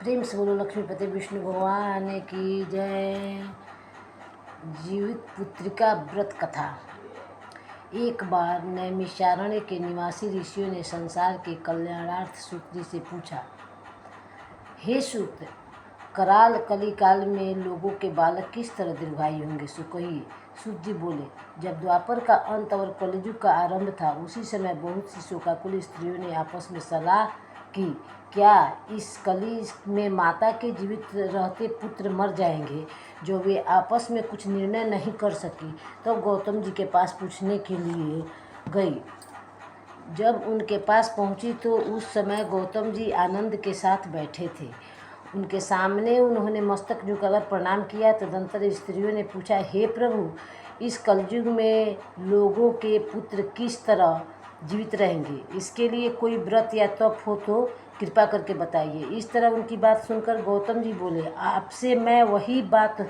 प्रेम से बोलो लक्ष्मीपति विष्णु भगवान की जय। जीवित पुत्रिका व्रत कथा। एक बार नैमिषारण्य के निवासी ऋषियों ने संसार के कल्याणार्थ सूत जी से पूछा, हे सूत, कराल कलिकाल में लोगों के बालक किस तरह दीर्घायु होंगे, सो कहिए। सूत जी बोले, जब द्वापर का अंत और कलियुग का आरंभ था, उसी समय बहुत सी शोकाकुल स्त्रियों ने आपस में सलाह कि क्या इस कली में माता के जीवित रहते पुत्र मर जाएंगे। जो वे आपस में कुछ निर्णय नहीं कर सकी, तो गौतम जी के पास पूछने के लिए गई। जब उनके पास पहुंची तो उस समय गौतम जी आनंद के साथ बैठे थे। उनके सामने उन्होंने मस्तक झुकाकर प्रणाम किया। तदंतर स्त्रियों ने पूछा, हे प्रभु, इस कलयुग में लोगों के पुत्र किस तरह जीवित रहेंगे, इसके लिए कोई व्रत या तप हो तो कृपा करके बताइए। इस तरह उनकी बात सुनकर गौतम जी बोले, आपसे मैं वही बात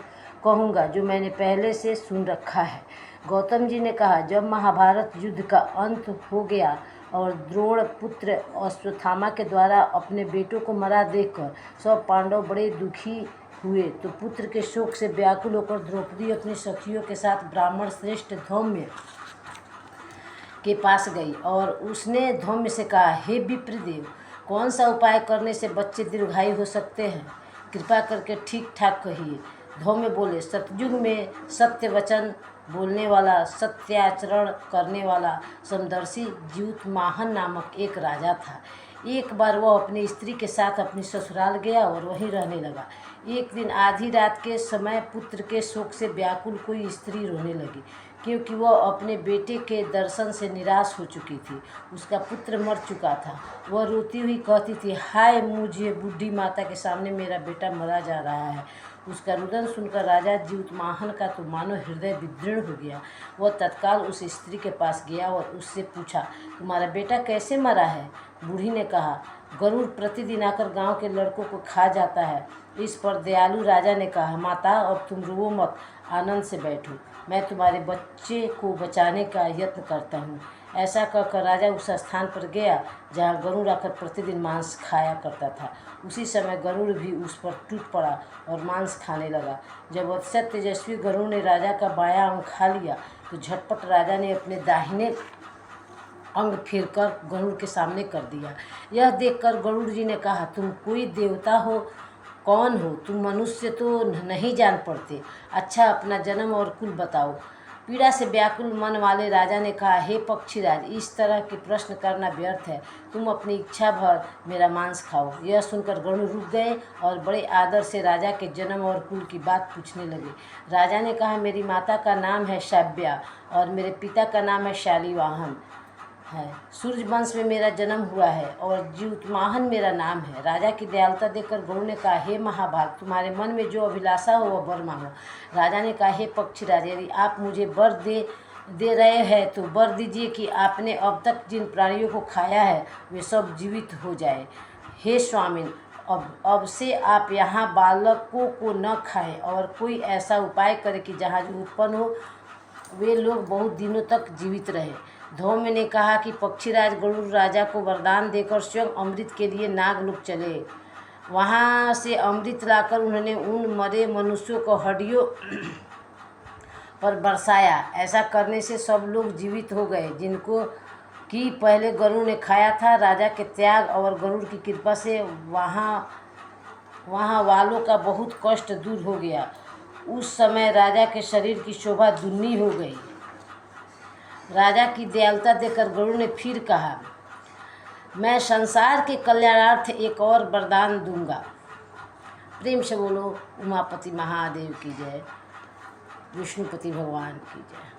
कहूँगा जो मैंने पहले से सुन रखा है। गौतम जी ने कहा, जब महाभारत युद्ध का अंत हो गया और द्रोण पुत्र अश्वत्थामा के द्वारा अपने बेटों को मरा देखकर सब पांडव बड़े दुखी हुए, तो पुत्र के शोक से व्याकुल होकर द्रौपदी अपनी सखियों के साथ ब्राह्मण श्रेष्ठ धौम्य के पास गई और उसने धौम्य से कहा, हे विप्रदेव, कौन सा उपाय करने से बच्चे दीर्घायु हो सकते हैं, कृपा करके ठीक ठाक कहिए। धौम्य बोले, सतयुग में सत्य वचन बोलने वाला, सत्याचरण करने वाला समदर्शी ज्यूतमाहन नामक एक राजा था। एक बार वह अपनी स्त्री के साथ अपनी ससुराल गया और वहीं रहने लगा। एक दिन आधी रात के समय पुत्र के शोक से व्याकुल कोई स्त्री रोने लगी, क्योंकि वह अपने बेटे के दर्शन से निराश हो चुकी थी। उसका पुत्र मर चुका था। वह रोती हुई कहती थी, हाय मुझे बूढ़ी माता के सामने मेरा बेटा मरा जा रहा है। उसका रुदन सुनकर राजा ज्यूतमाहन का तो मानो हृदय विदीर्ण हो गया। वह तत्काल उस स्त्री के पास गया और उससे पूछा, तुम्हारा बेटा कैसे मरा है। बूढ़ी ने कहा, गरुड़ प्रतिदिन आकर गांव के लड़कों को खा जाता है। इस पर दयालु राजा ने कहा, माता, अब तुम रो मत, आनंद से बैठो, मैं तुम्हारे बच्चे को बचाने का यत्न करता हूँ। ऐसा कहकर राजा उस स्थान पर गया जहाँ गरुड़ आकर प्रतिदिन मांस खाया करता था। उसी समय गरुड़ भी उस पर टूट पड़ा और मांस खाने लगा। जब अतिशय तेजस्वी गरुड़ ने राजा का बायां अंग खा लिया, तो झटपट राजा ने अपने दाहिने अंग फेरकर गरुड़ के सामने कर दिया। यह देखकर गरुड़ जी ने कहा, तुम कोई देवता हो, कौन हो तुम, मनुष्य तो नहीं जान पड़ते। अच्छा, अपना जन्म और कुल बताओ। पीड़ा से व्याकुल मन वाले राजा ने कहा, हे पक्षीराज, इस तरह के प्रश्न करना व्यर्थ है, तुम अपनी इच्छा भर मेरा मांस खाओ। यह सुनकर गरुड़ रुक गए और बड़े आदर से राजा के जन्म और कुल की बात पूछने लगे। राजा ने कहा, मेरी माता का नाम है शाव्या और मेरे पिता का नाम है शालिवाहन है। सूर्य वंश में मेरा जन्म हुआ है और ज्यूतमाहन मेरा नाम है। राजा की दयालुता देखकर गरुड़ ने कहा, हे महाभाग, तुम्हारे मन में जो अभिलाषा हो वह वर मांगो। राजा ने कहा, हे पक्षीराज, यदि आप मुझे वर दे रहे हैं तो वर दीजिए कि आपने अब तक जिन प्राणियों को खाया है वे सब जीवित हो जाए। हे स्वामिन, अब से आप यहाँ बालकों को न खाएं और कोई ऐसा उपाय करें कि जहाँ जो उत्पन्न हो वे लोग बहुत दिनों तक जीवित रहे। धौम्य ने कहा कि पक्षीराज गरुड़ राजा को वरदान देकर स्वयं अमृत के लिए नागलोक चले। वहाँ से अमृत लाकर उन्होंने उन मरे मनुष्यों को हड्डियों पर बरसाया। ऐसा करने से सब लोग जीवित हो गए जिनको कि पहले गरुड़ ने खाया था। राजा के त्याग और गरुड़ की कृपा से वहाँ वालों का बहुत कष्ट दूर हो गया। उस समय राजा के शरीर की शोभा दुगनी हो गई। राजा की दयालुता देखकर गरुड़ ने फिर कहा, मैं संसार के कल्याणार्थ एक और वरदान दूंगा। प्रेम से बोलो उमापति महादेव की जय, विष्णुपति भगवान की जय।